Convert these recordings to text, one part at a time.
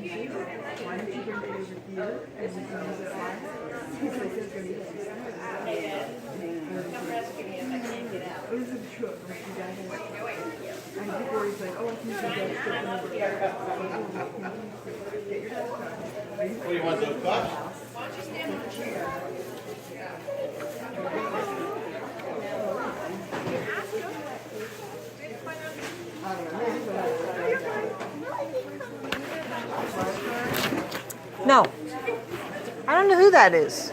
do you want those cups? No. I don't know who that is.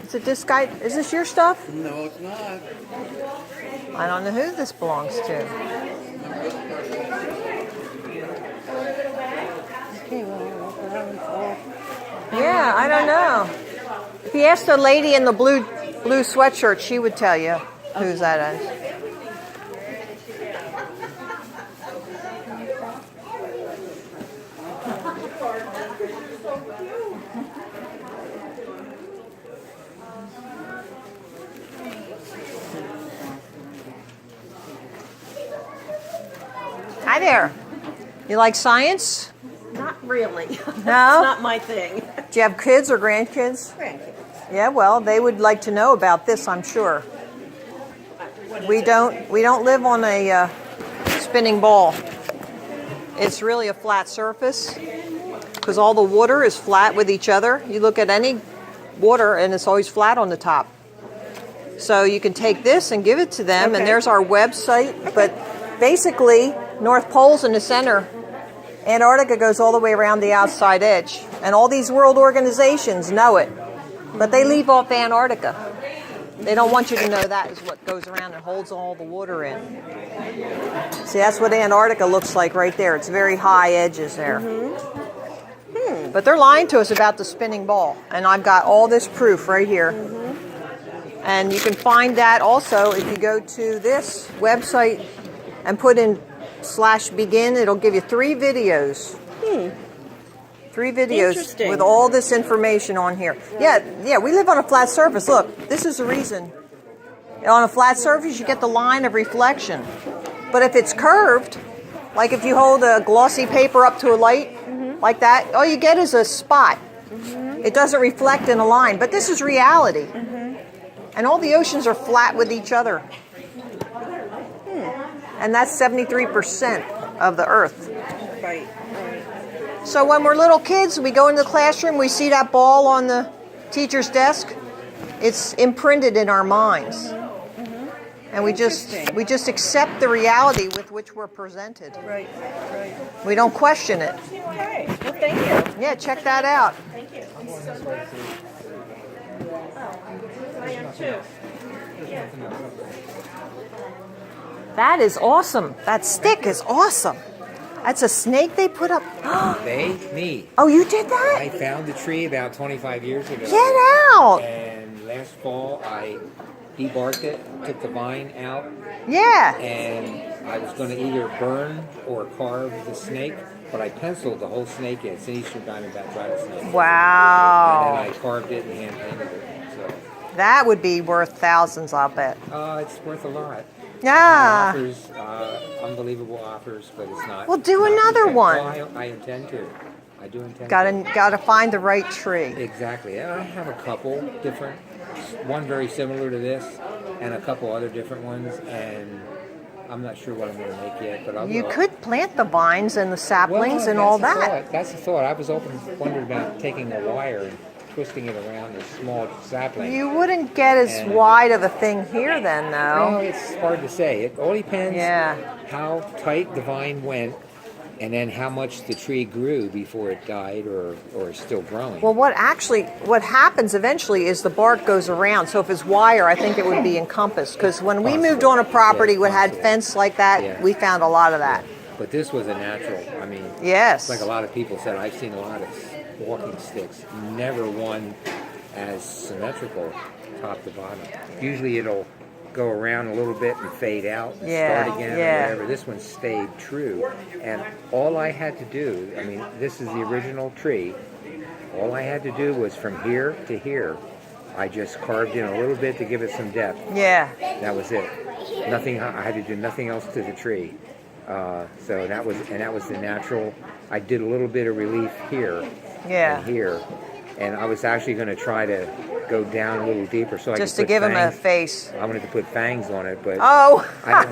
Is it this guy? Is this your stuff? No, it's not. I don't know who this belongs to. Yeah, I don't know. If you asked the lady in the blue sweatshirt, she would tell you whose that is. Hi there. You like science? Not really. No? That's not my thing. Do you have kids or grandkids? Grandkids. Yeah, well, they would like to know about this, I'm sure. We don't live on a spinning ball. It's really a flat surface because all the water is flat with each other. You look at any water and it's always flat on the top. So you can take this and give it to them, and there's our website. But basically, North Pole's in the center. Antarctica goes all the way around the outside edge. And all these world organizations know it. But they leave off Antarctica. They don't want you to know that is what goes around and holds all the water in. See, that's what Antarctica looks like right there. It's very high edges there. But they're lying to us about the spinning ball. And I've got all this proof right here. And you can find that also if you go to this website and put in /begin. It'll give you 3 videos. 3 videos with all this information on here. Yeah, we live on a flat surface. Look, this is the reason. On a flat surface, you get the line of reflection. But if it's curved, like if you hold a glossy paper up to a light, like that, all you get is a spot. It doesn't reflect in a line. But this is reality. And all the oceans are flat with each other. And that's 73% of the Earth. Right. So when we're little kids, we go into the classroom, we see that ball on the teacher's desk. It's imprinted in our minds. And we just accept the reality with which we're presented. Right. We don't question it. Okay. Well, thank you. Yeah, check that out. Thank you. I am too. That is awesome. That stick is awesome. That's a snake they put up. Me. Oh, you did that? I found the tree about 25 years ago. Get out. And last fall I debarked it, took the vine out, Yeah. and I was going to either burn or carve the snake, but I penciled the whole snake in. It's an Eastern diamondback rattlesnake. Wow. And then I carved it and hand painted it. So That would be worth thousands, I'll bet. it's worth a lot. Yeah. Offers, unbelievable offers, but it's not. Well, do not another intent- one. Well, I intend to. I do intend to. Gotta find the right tree. Exactly. And I have a couple different, one very similar to this, and a couple other different ones, and I'm not sure what I'm going to make yet, but I'll. You could plant the vines and the saplings and all that. That's the thought. I was wondering about taking a wire and twisting it around a small sapling. You wouldn't get as wide of a thing here then, Well, though. it's hard to say. It all depends how tight the vine went, and then how much the tree grew before it died or is still growing. Well, what happens eventually is the bark goes around. So if it's wire, I think it would be encompassed. Because when we moved on a property that had fence like that, we found a lot of that. But this was a natural. I mean, yes. Like a lot of people said, I've seen a lot of walking sticks, never one as symmetrical top to bottom. Usually it'll go around a little bit and fade out and start again or whatever. This one stayed true. And all I had to do, I mean, this is the original tree. All I had to do was from here to here, I just carved in a little bit to give it some depth. Yeah. That was it. Nothing. I had to do nothing else to the tree. So that was the natural. I did a little bit of relief here Yeah. and here, and I was actually going to try to go down a little deeper so Just I to could put give him a fangs. face. I wanted to put fangs on it, but Oh. I don't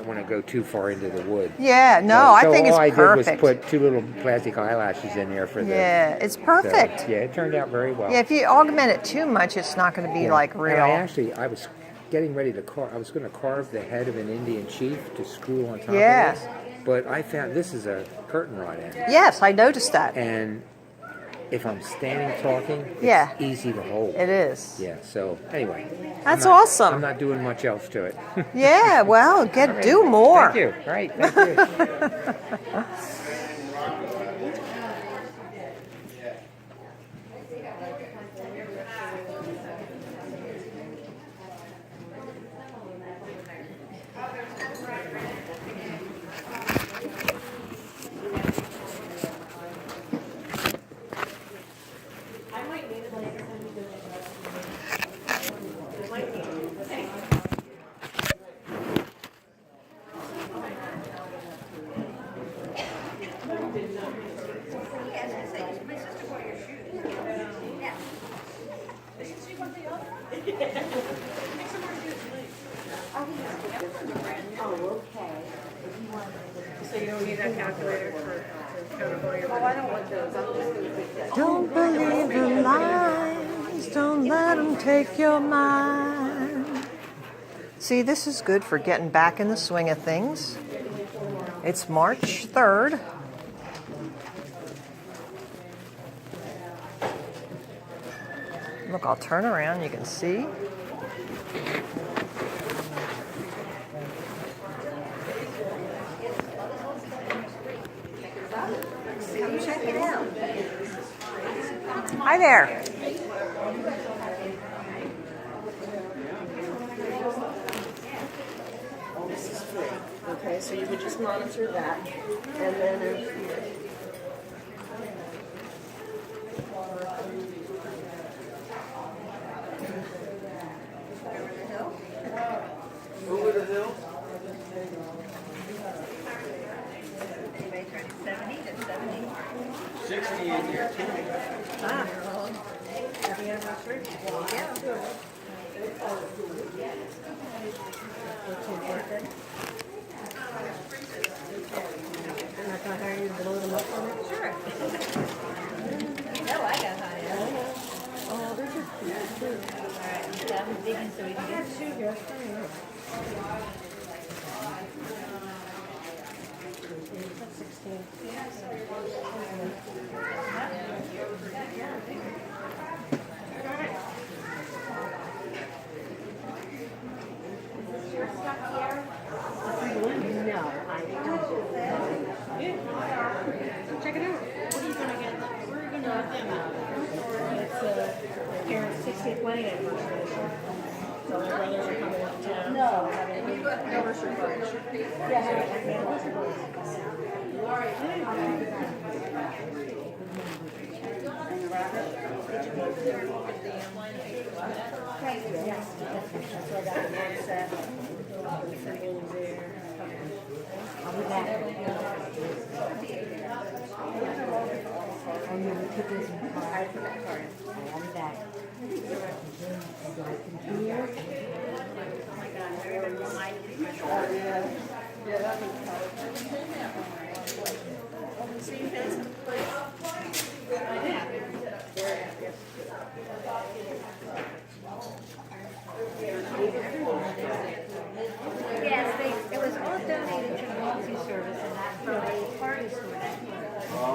want to go too far into the wood. Yeah. No, So I think it's all I perfect. did was put 2 little plastic eyelashes in there for the. Yeah, it's So, perfect. yeah, it turned out very well. Yeah, if you augment it too much, it's not going to be Yeah. like And real. I was getting ready to carve. I was going to carve the head of an Indian chief to screw on top Yeah. of this, but I found this is a curtain rod end, Yes, I noticed that. and if I'm standing talking, it's Yeah. easy to hold. It is. Yeah. So anyway, That's I'm not- awesome. I'm not doing much else to it. Yeah, well, do more. Thank you. All right. Thank you. So you don't need that calculator for accountability? Oh, I don't want those. I'm just going to take that. Don't believe the lies. Don't let them take your mind. See, this is good for getting back in the swing of things. It's March 3rd. Look, I'll turn around. You can see. Come check it out. Hi there. This is free. Okay, so you would just monitor that. And then Over the hill. Anybody turning 70 to 70? 60 in here too. happy anniversary. And I thought, how are you to load them up on it? Sure. You know I got high end. Oh, they're just cute. All right, I'm digging so we can get Two here. That's 16. No, I don't. Check it out. What are you gonna get? We're gonna let them out. It's a parents' 60th wedding anniversary this year. So my brothers are coming up to town. No. So having a big anniversary party. Yeah, having an anniversary Yes, that's why I got the board set. The symbols there. I'll be back. I'm gonna put this in the car. I put that in the car. I'll be back. Yes, it was all donated to the multi-service and that from a party store that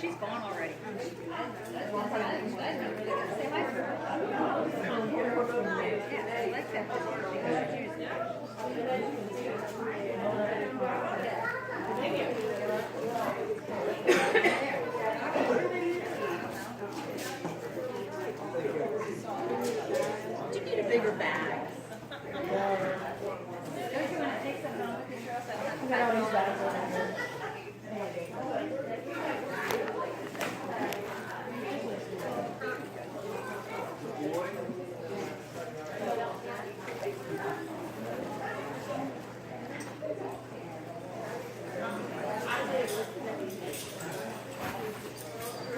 she's gone already. Yeah, I like that. Do you need a bigger bag? I got all these bags over here.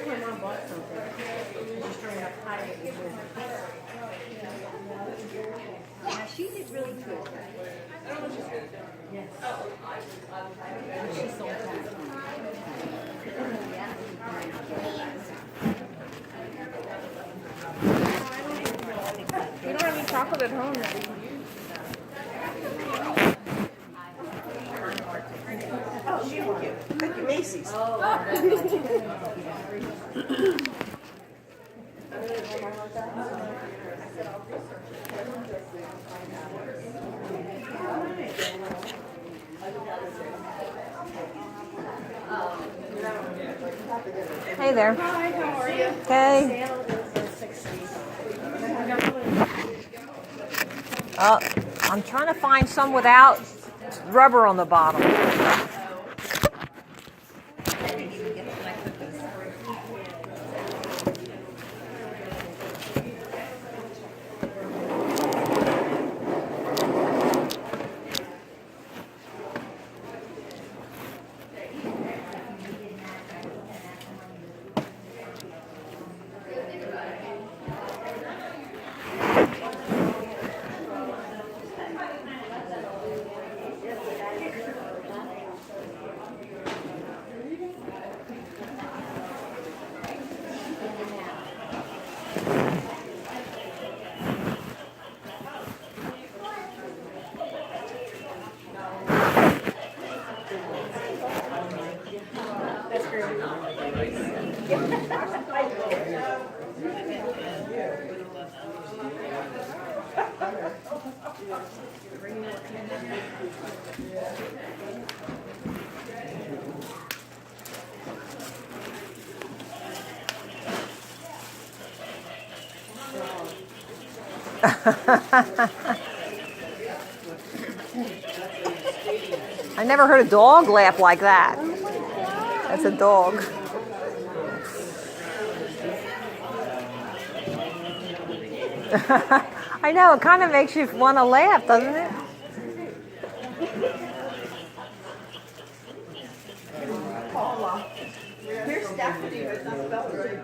My mom bought something. She's trying to hide it. Yeah, she did really good. Yes. She's so fast. We don't have any chocolate at home that we can use. Oh, thank you. Thank you, Macy's. Hey there. Hi, how are you? Okay. Sale is 60. Oh, I'm trying to find some without rubber on the bottom. I never heard a dog laugh like that. That's a dog. I know, it kind of makes you want to laugh, doesn't it? Paula. Here's Stephanie, but not spelled right.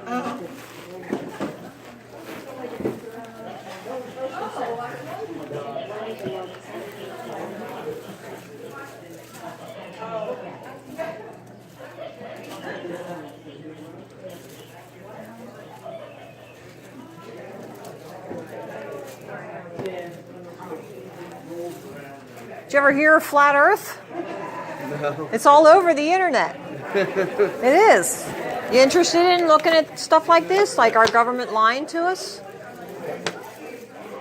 Did you ever hear of flat Earth? No. It's all over the internet. It is. You interested in looking at stuff like this? Like our government lying to us?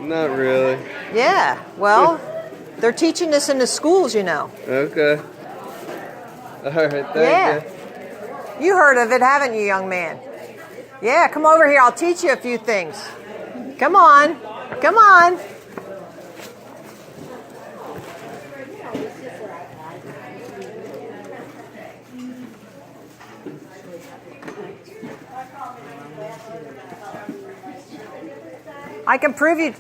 Not really. Yeah. Well, they're teaching this in the schools, you know. Okay. All right, thank Yeah. you. You heard of it, haven't you, young man? Yeah, come over here. I'll teach you a few things. Come on. Come on. I can prove you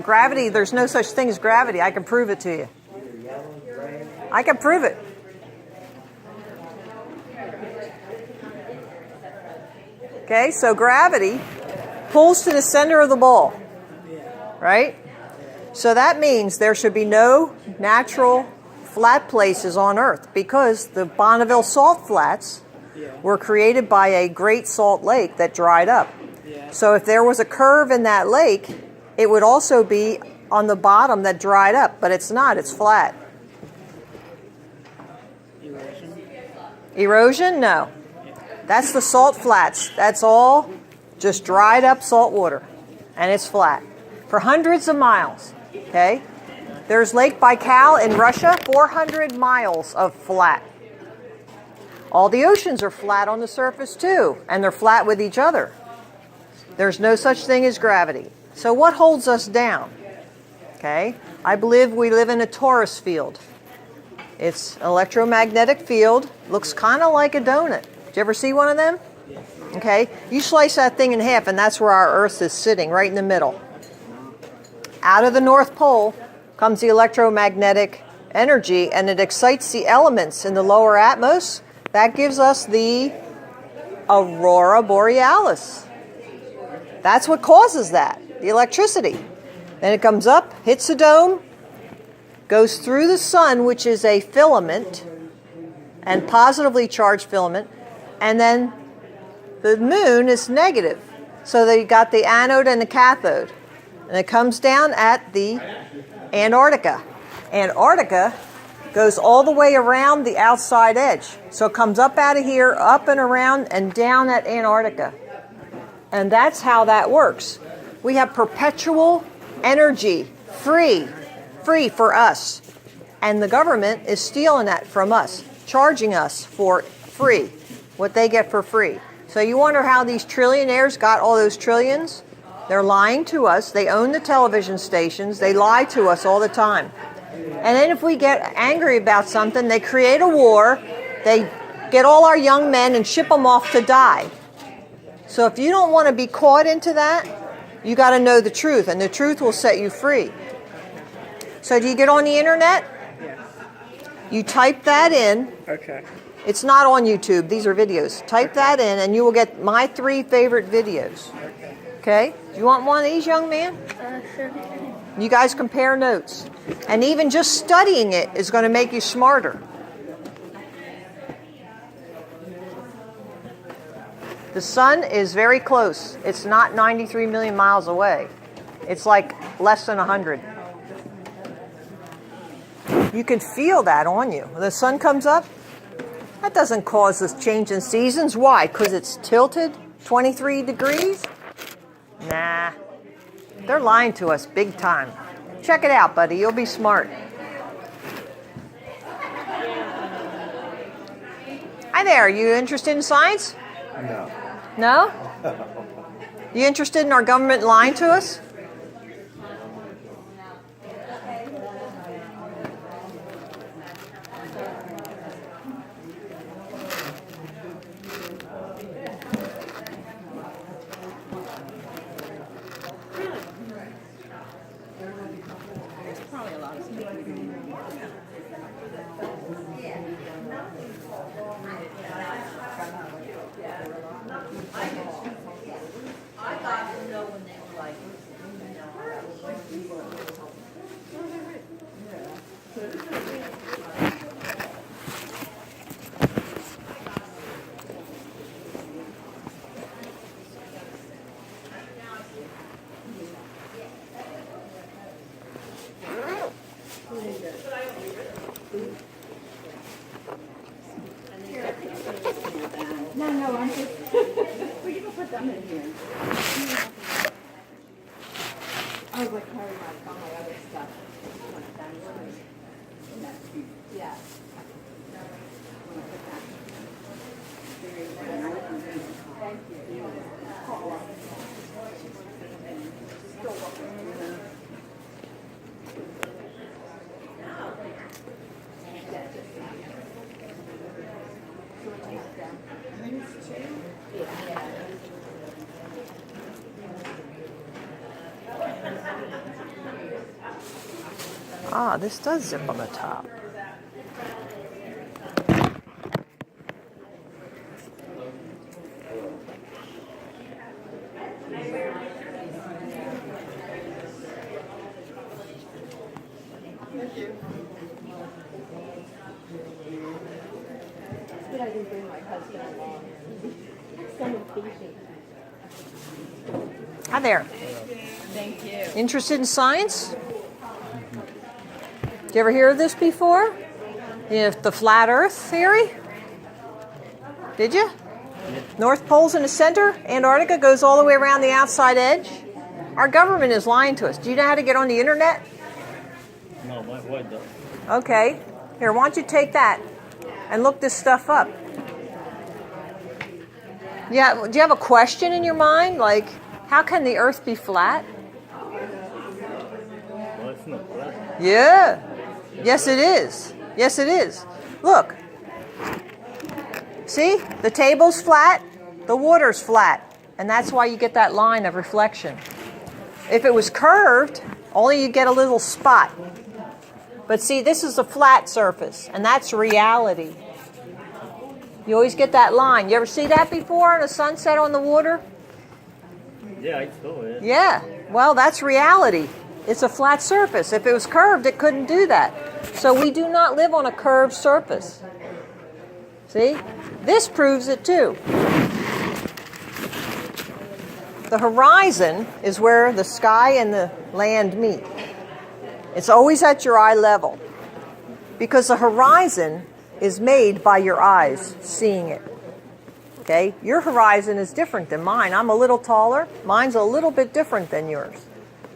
gravity. There's no such thing as gravity. I can prove it to you. I can prove it. Okay, so gravity pulls to the center of the ball, right? So that means there should be no natural flat places on Earth because the Bonneville salt flats were created by a great salt lake that dried up. So if there was a curve in that lake, it would also be on the bottom that dried up, but it's not, it's flat. Erosion? No. That's the salt flats. That's all just dried up salt water. And it's flat for hundreds of miles. Okay? There's Lake Baikal in Russia, 400 miles of flat. All the oceans are flat on the surface too, and they're flat with each other. There's no such thing as gravity. So what holds us down? Okay? I believe we live in a torus field. It's electromagnetic field. Looks kind of like a donut. Did you ever see one of them? Okay? You slice that thing in half, and that's where our Earth is sitting, right in the middle. Out of the North Pole comes the electromagnetic energy, and it excites the elements in the lower atmosphere. That gives us the aurora borealis. That's what causes that, the electricity. Then it comes up, hits the dome, goes through the sun, which is a filament, and positively charged filament, and then the moon is negative. So they got the anode and the cathode. And it comes down at the Antarctica. Antarctica goes all the way around the outside edge. So it comes up out of here, up and around, and down at Antarctica. And that's how that works. We have perpetual energy, free for us. And the government is stealing that from us, charging us for free, what they get for free. So you wonder how these trillionaires got all those trillions? They're lying to us. They own the television stations. They lie to us all the time. And then if we get angry about something, they create a war. They get all our young men and ship them off to die. So if you don't want to be caught into that, you got to know the truth, and the truth will set you free. So do you get on the internet? Yes. You type that in. Okay. It's not on YouTube. These are videos. Type that in, and you will get my 3 favorite videos. Okay? Do you want one of these, young man? Sure. You guys compare notes. And even just studying it is going to make you smarter. The sun is very close. It's not 93 million miles away. It's like less than 100. You can feel that on you. When the sun comes up, that doesn't cause this change in seasons. Why? Because it's tilted 23 degrees? Nah. They're lying to us big time. Check it out, buddy. You'll be smart. Hi there. Are you interested in science? No. No? You interested in our government lying to us? Probably a lot of speaking. No, I'm just. We can put them in here. I was like carrying all my other stuff. Yeah. Thank you. Ah, this does zip on the top. But I didn't bring my husband along. Someone fishing. Hi there. Thank you. Interested in science? Did you ever hear of this before? The flat earth theory? Did you? North Pole's in the center. Antarctica goes all the way around the outside edge. Our government is lying to us. Do you know how to get on the internet? No, my wife does. Okay. Here, why don't you take that and look this stuff up? Yeah, do you have a question in your mind? Like, how can the Earth be flat? Well, it's not flat. Yeah. Yes, it is. Yes, it is. Look. See? The table's flat, the water's flat. And that's why you get that line of reflection. If it was curved, only you get a little spot. But see, this is a flat surface, and that's reality. You always get that line. You ever see that before on a sunset on the water? Yeah, I saw it. Yeah. Well, that's reality. It's a flat surface. If it was curved, it couldn't do that. So we do not live on a curved surface. See? This proves it too. The horizon is where the sky and the land meet. It's always at your eye level. Because the horizon is made by your eyes seeing it. Okay? Your horizon is different than mine. I'm a little taller. Mine's a little bit different than yours.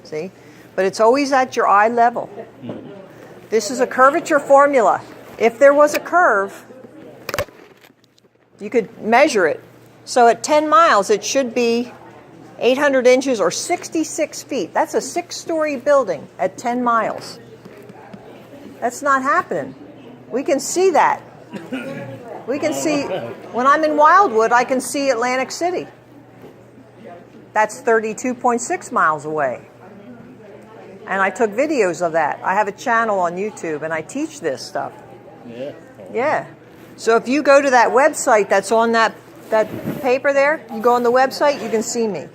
See? But it's always at your eye level. This is a curvature formula. If there was a curve, you could measure it. So at 10 miles, it should be 800 inches or 66 feet. That's a 6-story building at 10 miles. That's not happening. We can see that. We can see, when I'm in Wildwood, I can see Atlantic City. That's 32.6 miles away. And I took videos of that. I have a channel on YouTube, and I teach this stuff. Yeah. Yeah. So if you go to that website that's on that paper there, you go on the website, you can see me.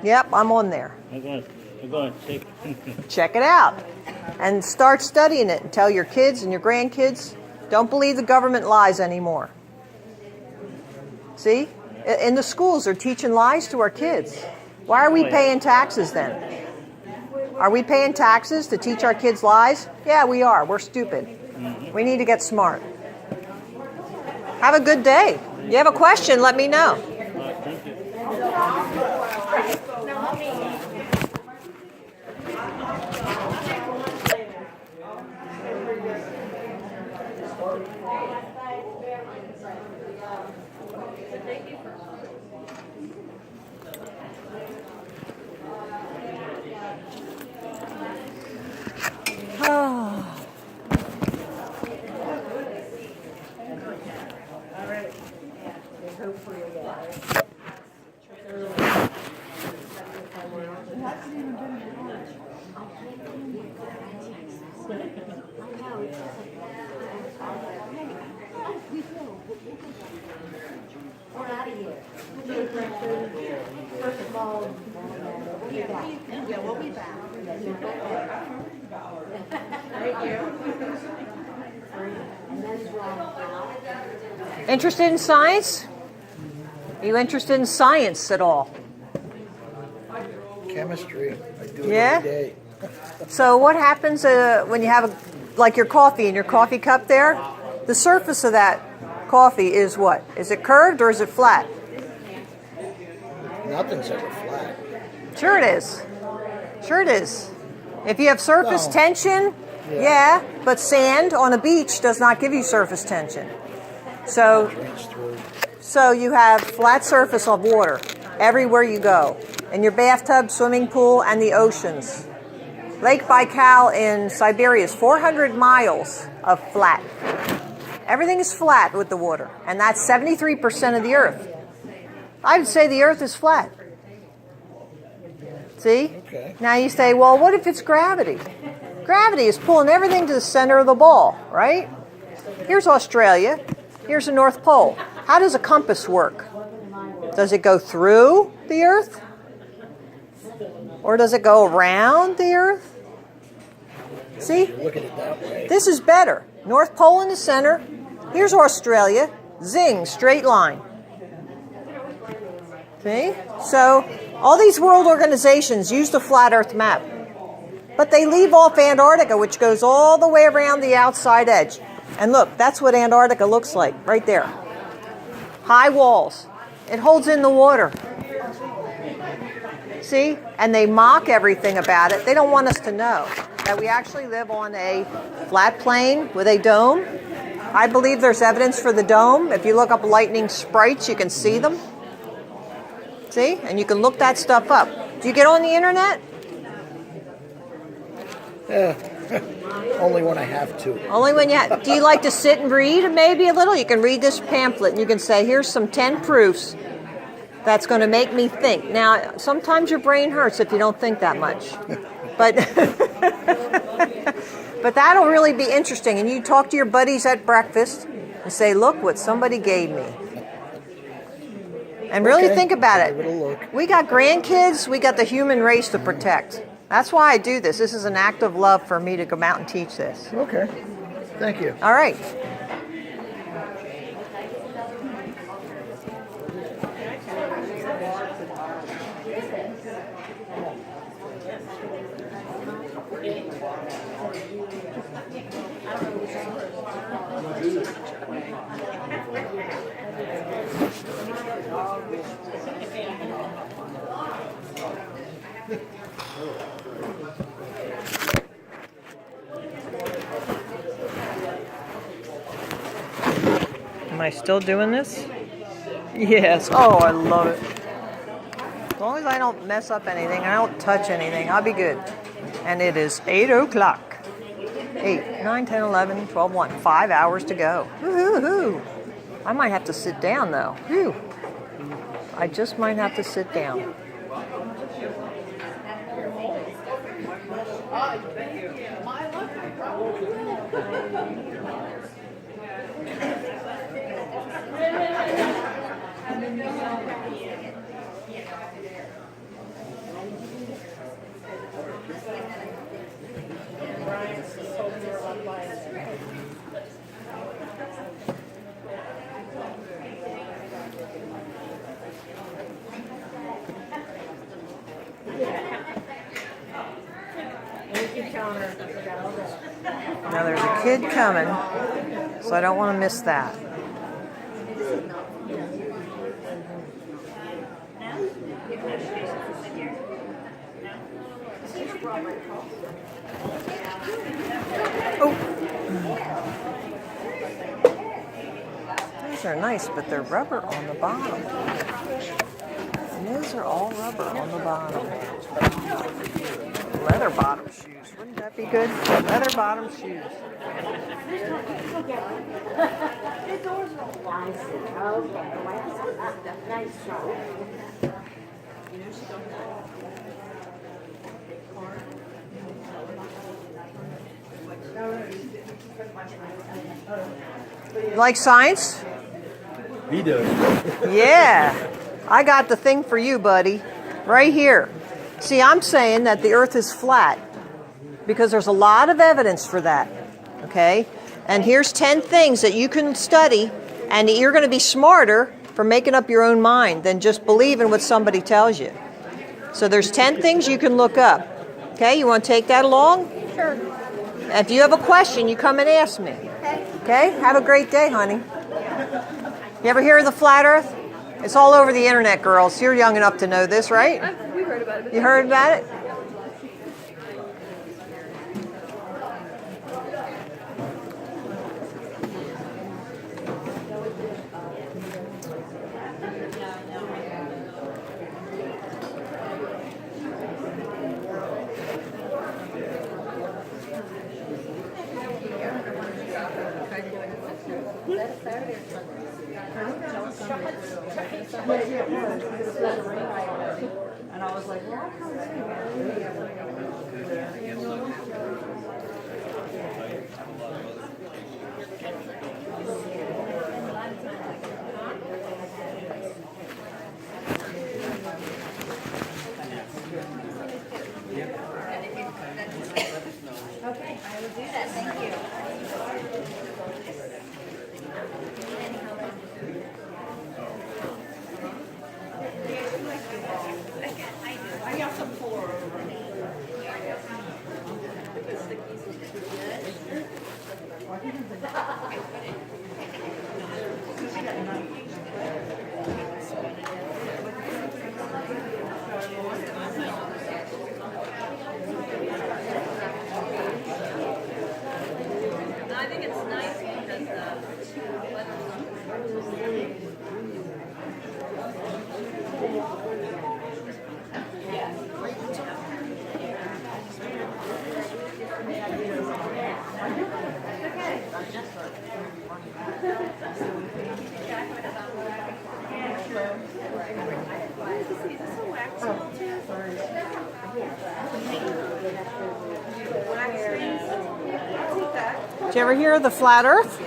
Yep, I'm on there. I'm going to check. Check it out. And start studying it and tell your kids and your grandkids, don't believe the government lies anymore. See? In the schools, they're teaching lies to our kids. Why are we paying taxes then? Are we paying taxes to teach our kids lies? Yeah, we are. We're stupid. We need to get smart. Have a good day. You have a question, let me know. Thank you. We're out of here. First of all, we'll be back. Yeah, we'll be back. Thank you. And then drive. Interested in science? Are you interested in science at all? Chemistry. I do it Yeah? every day. So what happens when you have like your coffee in your coffee cup there? The surface of that coffee is what? Is it curved or is it flat? Nothing's ever flat. Sure it is. Sure it is. If you have surface No. tension, yeah, but sand on a beach does not give you surface tension. So Reach through. So you have flat surface of water everywhere you go. In your bathtub, swimming pool, and the oceans. Lake Baikal in Siberia is 400 miles of flat. Everything is flat with the water, and that's 73% of the Earth. I would say the Earth is flat. See? Okay. Now you say, well, what if it's gravity? Gravity is pulling everything to the center of the ball, right? Here's Australia. Here's the North Pole. How does a compass work? Does it go through the Earth? Or does it go around the Earth? See? Look at it that way. This is better. North Pole in the center. Here's Australia. Zing, straight line. See? So, all these world organizations use the flat Earth map. But they leave off Antarctica, which goes all the way around the outside edge. And look, that's what Antarctica looks like, right there. High walls. It holds in the water. See? And they mock everything about it. They don't want us to know that we actually live on a flat plain with a dome. I believe there's evidence for the dome. If you look up lightning sprites, you can see them. See? And you can look that stuff up. Do you get on the internet? Only when I have to. Only when do you like to sit and read maybe a little? You can read this pamphlet and you can say, here's some 10 proofs that's going to make me think. Now, sometimes your brain hurts if you don't think that much. But but that'll really be interesting. And you talk to your buddies at breakfast and say, look what somebody gave me. And really think about it. Give it a look. We got grandkids. We got the human race to protect. That's why I do this. This is an act of love for me to come out and teach this. Okay. Thank you. All right. Am I still doing this? Yes. Oh, I love it. As long as I don't mess up anything, I don't touch anything, I'll be good. And it is 8 o'clock. 8, 9, 10, 11, 12, 1. 5 hours to go. Woo-hoo-hoo. I might have to sit down, though. Whew. I just might have to sit down. Now there's a kid coming, so I don't want to miss that. Oh. These are nice, but they're rubber on the bottom. And those are all rubber on the bottom. Leather bottom shoes. Wouldn't that be good? Leather bottom shoes. The doors are all nice. Okay. Nice job. You like science? He does. Yeah. I got the thing for you, buddy. Right here. See, I'm saying that the earth is flat because there's a lot of evidence for that. Okay? And here's 10 things that you can study, and you're going to be smarter for making up your own mind than just believing what somebody tells you. So there's 10 things you can look up. Okay? You want to take that along? Sure. If you have a question, you come and ask me. Okay? Have a great day, honey. You ever hear of the flat earth? It's all over the internet, girls. You're young enough to know this, right? We heard about it. You heard about it? And I was like, well, I'll come Okay, I will do that. Thank you. I got some floor over. Did you ever hear of the flat Earth?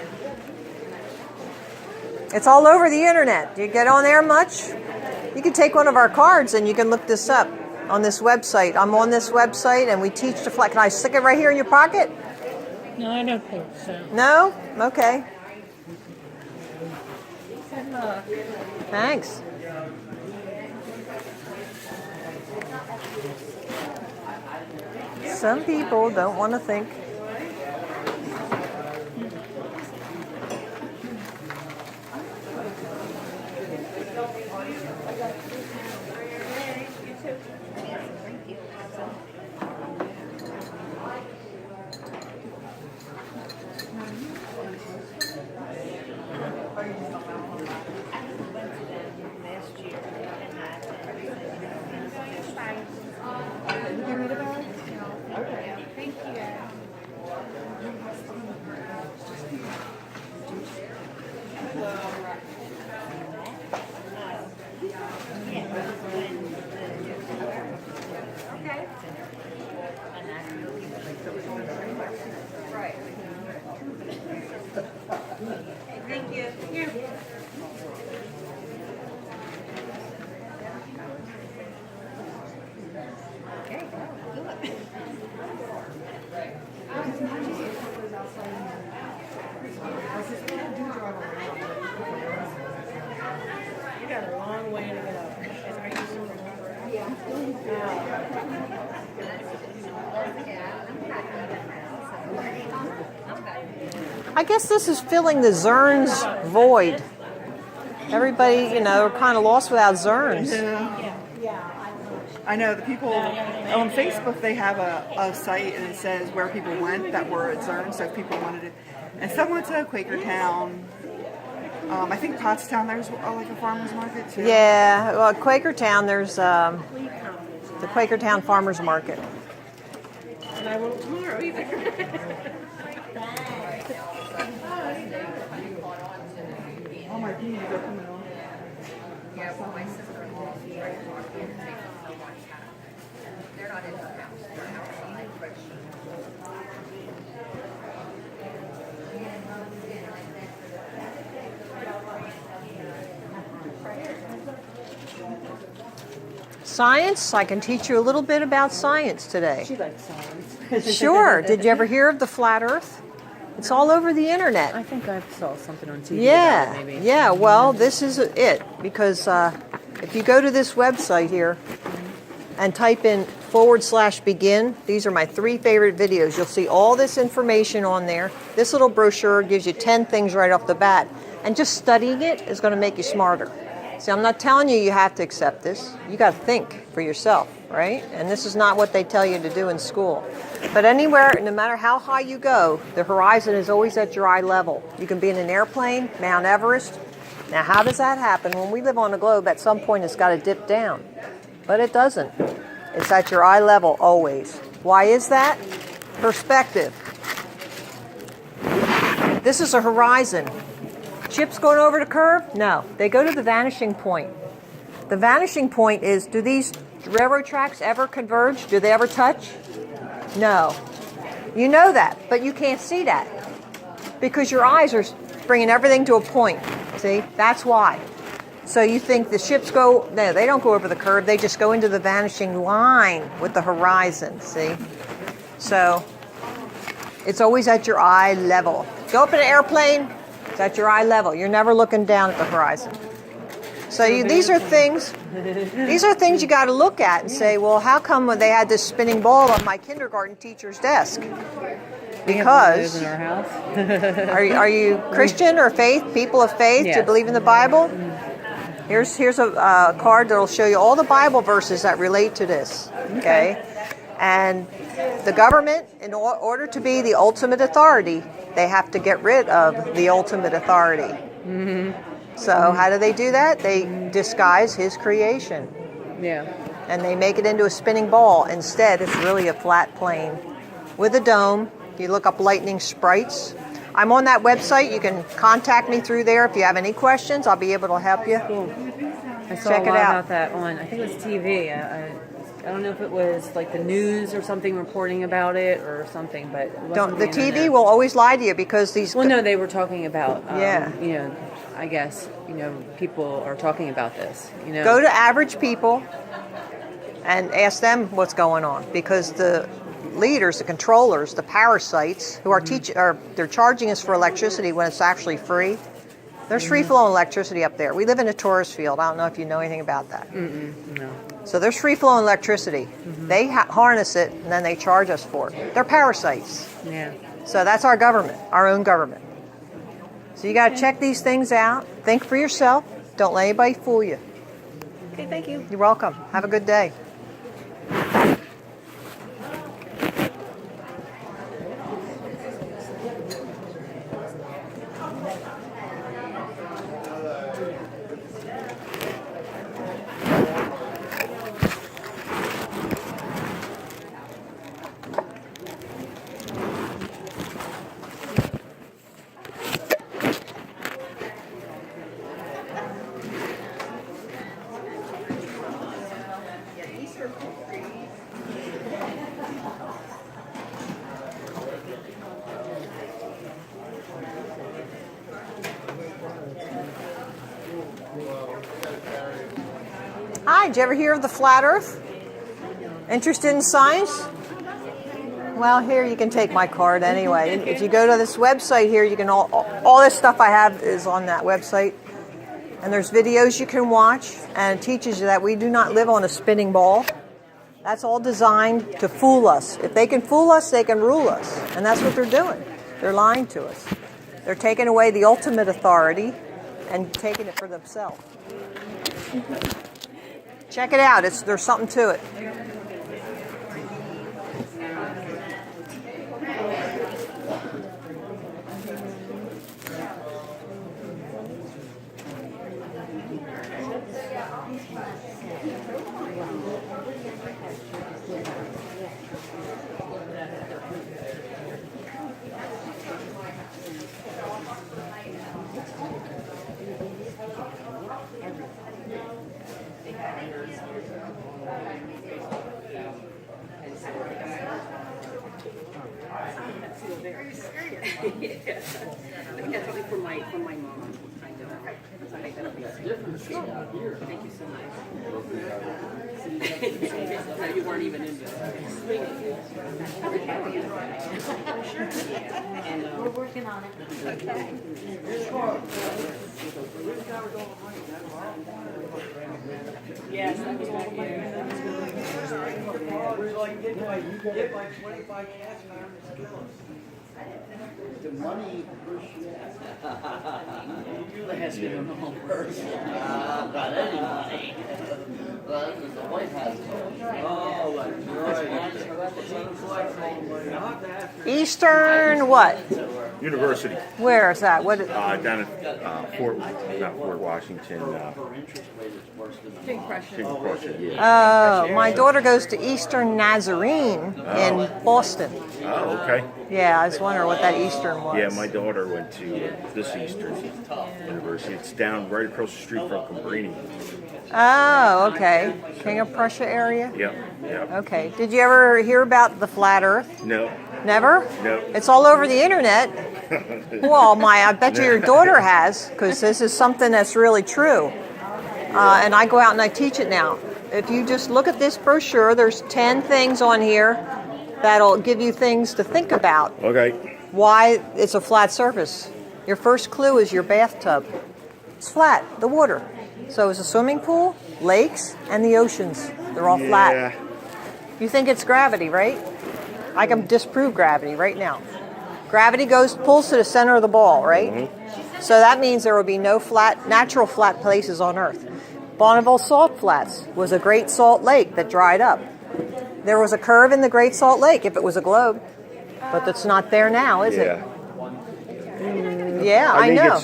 It's all over the internet. Do you get on there much? You can take one of our cards and you can look this up on this website. I'm on this website and we teach the flat. Can I stick it right here in your pocket? No, I don't think so. No? Okay. Thanks. Some people don't want to think. You got a long way to go. Are you still I guess this is filling the Zerns void. Everybody, are kind of lost without Zerns. I know the people on Facebook, they have a site and it says where people went that were at CERN, so if people wanted it. And some went to Quakertown. I think Pottstown, there's like a farmer's market too. Yeah, well, Quakertown, there's the Quakertown Farmers Market. And I won't tomorrow either. Oh my goodness, they're coming on. Yeah, well, my sister-in-law is right walking and taking them to watch that. They're not in the house. They're outside, but Science, I can teach you a little bit about science today. She likes science. Sure. Did you ever hear of the flat Earth? It's all over the internet. I think I saw something on TV Yeah, about it, maybe. yeah. Well, this is it because if you go to this website here and type in /begin, these are my 3 favorite videos. You'll see all this information on there. This little brochure gives you 10 things right off the bat, and just studying it is going to make you smarter. See, I'm not telling you have to accept this. You got to think for yourself, right? And this is not what they tell you to do in school. But anywhere, no matter how high you go, the horizon is always at your eye level. You can be in an airplane, Mount Everest. Now, how does that happen? When we live on a globe, at some point it's got to dip down. But it doesn't. It's at your eye level always. Why is that? Perspective. This is a horizon. Ships going over the curve? No. They go to the vanishing point. The vanishing point is, do these railroad tracks ever converge? Do they ever touch? No. You know that, but you can't see that because your eyes are bringing everything to a point. See? That's why. So you think the ships go, no, they don't go over the curve. They just go into the vanishing line with the horizon. See? So it's always at your eye level. Go up in an airplane, it's at your eye level. You're never looking down at the horizon. So these are things you got to look at and say, well, how come when they had this spinning ball on my kindergarten teacher's desk? Because in our house. are you Christian or faith? People of faith? Do you Yes. believe in the Bible? Here's a card that'll show you all the Bible verses that relate to this. Okay, and the government, in order to be the ultimate authority, they have to get rid of the ultimate authority. So how do they do that? They disguise his creation. Yeah. And they make it into a spinning ball. Instead, it's really a flat plane with a dome. You look up lightning sprites. I'm on that website. You can contact me through there if you have any questions. I'll be able to help you. Cool. I saw Check a it lot out. about that on, I think it was TV. I don't know if it was like the news or something reporting about it or something, but it wasn't Don't the TV internet. will always lie to you because these. Well, no, they were talking about, Yeah. you know, I guess, you know, people are talking about this, you know. Go to average people and ask them what's going on because the leaders, the controllers, the parasites who are they're charging us for electricity when it's actually free. There's free flowing electricity up there. We live in a tourist field. I don't know if you know anything about that. No. So there's free flowing electricity. They harness it and then they charge us for it. They're parasites. Yeah. So that's our government, our own government. So you got to check these things out. Think for yourself. Don't let anybody fool you. Okay, thank you. You're welcome. Have a good day. Hi, did you ever hear of the flat earth? Interested in science? Well, here you can take my card anyway. If you go to this website here, you can all this stuff I have is on that website. And there's videos you can watch and it teaches you that we do not live on a spinning ball. That's all designed to fool us. If they can fool us, they can rule us. And that's what they're doing. They're lying to us. They're taking away the ultimate authority and taking it for themselves. Check it out. There's something to it. That's only from my mom. Kind of. So I think that'll be Thank you so much. You weren't even into it. We're working on it. Okay. Yes, that was back here. You get like 25 cast irons. The money usually has to be on the home person. Not any money. Well, this is the White House. Oh, that's right. Eastern what? University. Where is that? What? Down at Fort Washington. King Prussia. King Prussia, yeah. Oh, my daughter goes to Eastern Nazarene in Boston. Oh, okay. Yeah, I was wondering what that Eastern was. Yeah, my daughter went to this Eastern University. It's down right across the street from Cabrini. Oh, okay. King of Prussia area? Yep, yep. Okay. Did you ever hear about the flat earth? No. Never? No. It's all over the internet. Well, I bet you your daughter has, because this is something that's really true. And I go out and I teach it now. If you just look at this brochure, there's 10 things on here that'll give you things to think about. Okay. Why it's a flat surface. Your first clue is your bathtub. It's flat, the water. So is a swimming pool, lakes, and the oceans. They're all flat. You think it's gravity, right? I can disprove gravity right now. Gravity pulls to the center of the ball, right? Mm-hmm. So that means there will be no natural flat places on Earth. Bonneville Salt Flats was a great salt lake that dried up. There was a curve in the Great Salt Lake if it was a globe, but it's not there now, is it? Yeah, I know.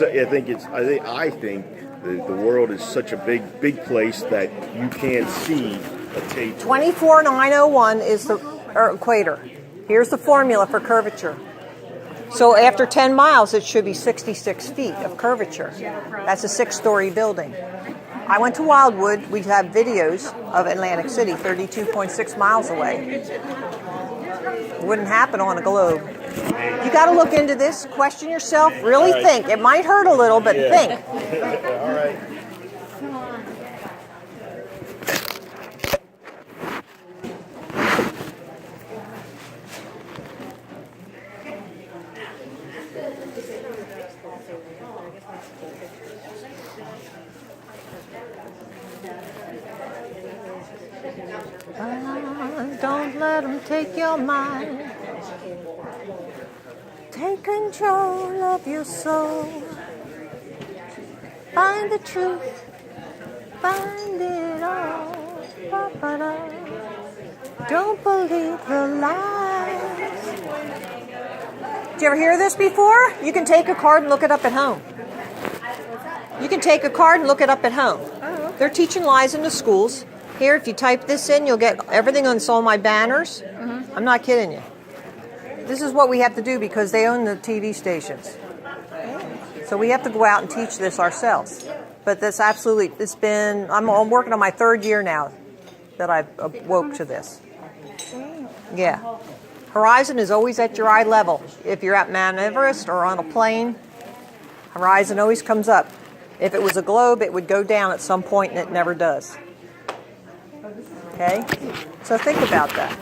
I think the world is such a big place that you can't see a tape. 24901 is the equator. Here's the formula for curvature. So after 10 miles, it should be 66 feet of curvature. That's a 6-story building. I went to Wildwood. We have videos of Atlantic City, 32.6 miles away. It wouldn't happen on a globe. You got to look into this, question yourself, really think. It might hurt a little, but think. All right. Don't let them take your mind. Take control of your soul. Find the truth. Find it all. Ba-ba-da. Don't believe the lies. Did you ever hear this before? You can take a card and look it up at home. You can take a card and look it up at home. They're teaching lies in the schools. Here, if you type this in, you'll get everything on all my banners. I'm not kidding you. This is what we have to do because they own the TV stations. So we have to go out and teach this ourselves. But this absolutely, I'm working on my 3rd year now that I've awoke to this. Yeah. Horizon is always at your eye level. If you're at Mount Everest or on a plane, horizon always comes up. If it was a globe, it would go down at some point, and it never does. Okay? So think about that.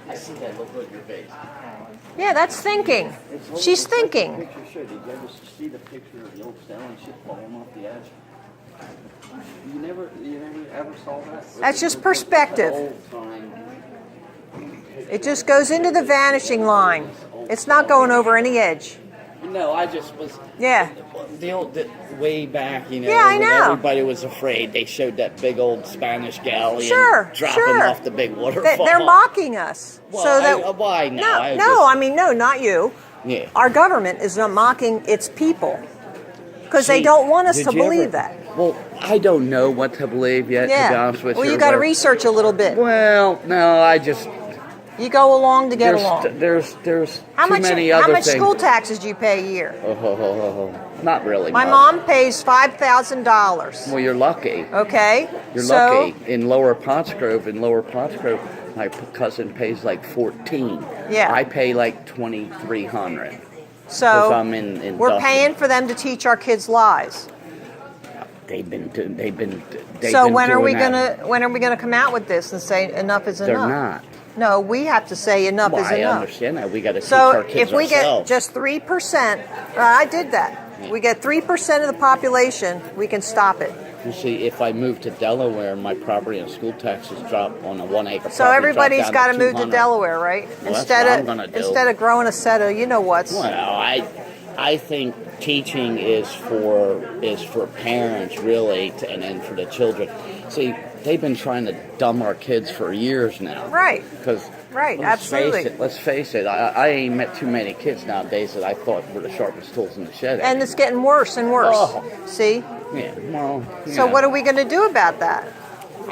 I see that look on your face. Yeah, that's thinking. She's thinking. Did you ever see the picture of the old Stanley ship falling off the edge? You never ever saw that? That's just perspective. Old time. It just goes into the vanishing line. It's not going over any edge. No, I just was. Yeah. Way back, you know, Yeah, I when know. everybody was afraid, they showed that big old Spanish galleon Sure, dropping sure. off the big waterfall. They're mocking us. Well, so that why now? no, not you. Yeah. Our government is not mocking its people because they don't want us to believe that. Well, I don't know what to believe yet, to be honest with you. Well, you got to research a little bit. Well, no, I just... You go along to get along. There's How too much many other much things. school taxes do you pay a year? Not really My much. mom pays $5,000. Well, you're lucky. Okay. You're lucky. In Lower Pottsgrove, my cousin pays like 14. Yeah. I pay like 2,300. So I'm in we're Dustin. paying for them to teach our kids lies. They've been So when are doing we that. gonna come out with this and say enough is They're enough? not. No, we have to say enough Well, is I enough. understand that. We got to teach So our kids if we ourselves. get just 3%, I did that. Yeah. We get 3% of the population, we can stop it. You see, if I move to Delaware, my property and school taxes drop on a 1 acre. So property, everybody's drop got down to move to 200. Delaware, right? Well, that's what I'm gonna do. Instead of growing a set of, you know what's. Well, I think teaching is for parents really, and then for the children. See, they've been trying to dumb our kids for years now. Right. Because Right, absolutely. Let's face it. I ain't met too many kids nowadays that I thought were the sharpest tools in the shed. And it's getting worse and worse. Oh. See? Yeah. Well. So what are we going to do about that?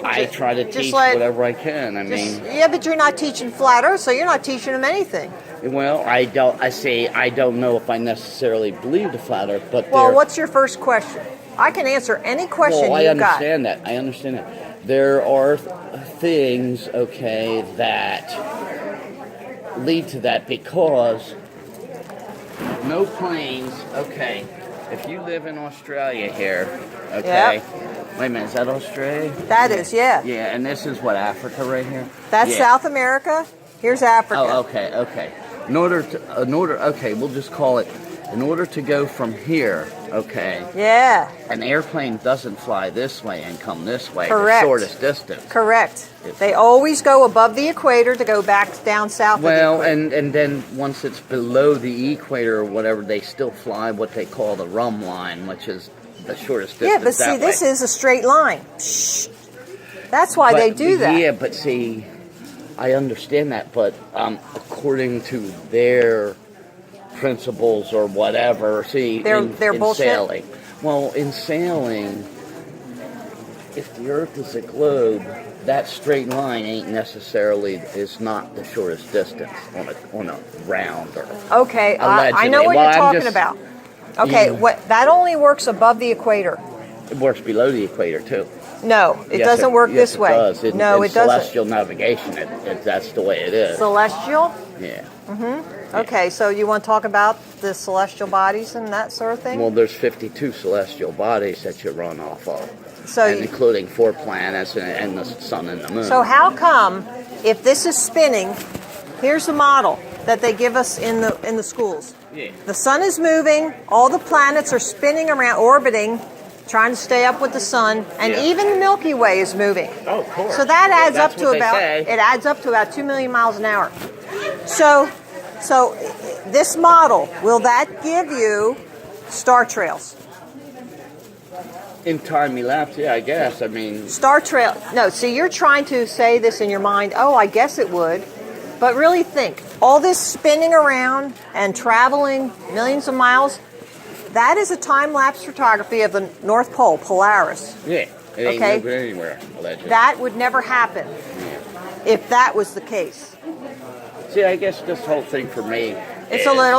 I try to teach let- whatever I can. I mean. Yeah, but you're not teaching flat Earth, so you're not teaching them anything. Well, I don't know if I necessarily believe the flat Earth, but Well, what's your first question? I can answer any question well, you I got. understand that. I understand that. There are things, okay, that lead to that because no planes, okay. If you live in Australia here, okay. Yep. Wait a minute, is that Australia? That is, yeah. Yeah, and this is what, Africa right here? That's Yeah. South America. Here's Africa. Oh, okay. We'll just call it, in order to go from here, okay, Yeah, an airplane doesn't fly this way and come this way, Correct. the shortest distance. correct. They always go above the equator to go back down south Well, of the equator. and then once it's below the equator or whatever, they still fly what they call the rum line, which is the shortest distance. Yeah, but see, that this way. is a straight line. Shh. That's why they do that. Yeah, but see, I understand that, but according to their principles or whatever, see, They're in bullshit? sailing. Well, in sailing, if the Earth is a globe, that straight line ain't necessarily is not the shortest distance on a round or Okay, I know allegedly. what Well, you're I'm talking just- about. Okay, Yeah. what that only works above the equator. It works below the equator too. No, it Yes, doesn't work yes, this way. It does. No, in it doesn't. celestial navigation, that's the way it is. Celestial? Yeah. Okay, so you want to talk about the celestial bodies and that sort of thing? Well, there's 52 celestial bodies that you run off of, So and you- including 4 planets and the sun and the moon. So how come, if this is spinning, here's the model that they give us in the schools. Yeah. The sun is moving, all the planets are spinning around, orbiting, trying to stay up with the sun, and Yeah. even the Milky Way is moving. Oh, of course. So that adds That's up to what they about say. it adds up to about 2 million miles an hour. So this model, will that give you star trails? In time elapsed, yeah, I guess. I mean, Star trail. No, see, you're trying to say this in your mind. Oh, I guess it would. But really think. All this spinning around and traveling millions of miles, that is a time-lapse photography of the North Pole, Polaris. yeah, it ain't Okay. moving anywhere, allegedly. That would never happen if that was the case. See, I guess this whole thing for me It's is, a little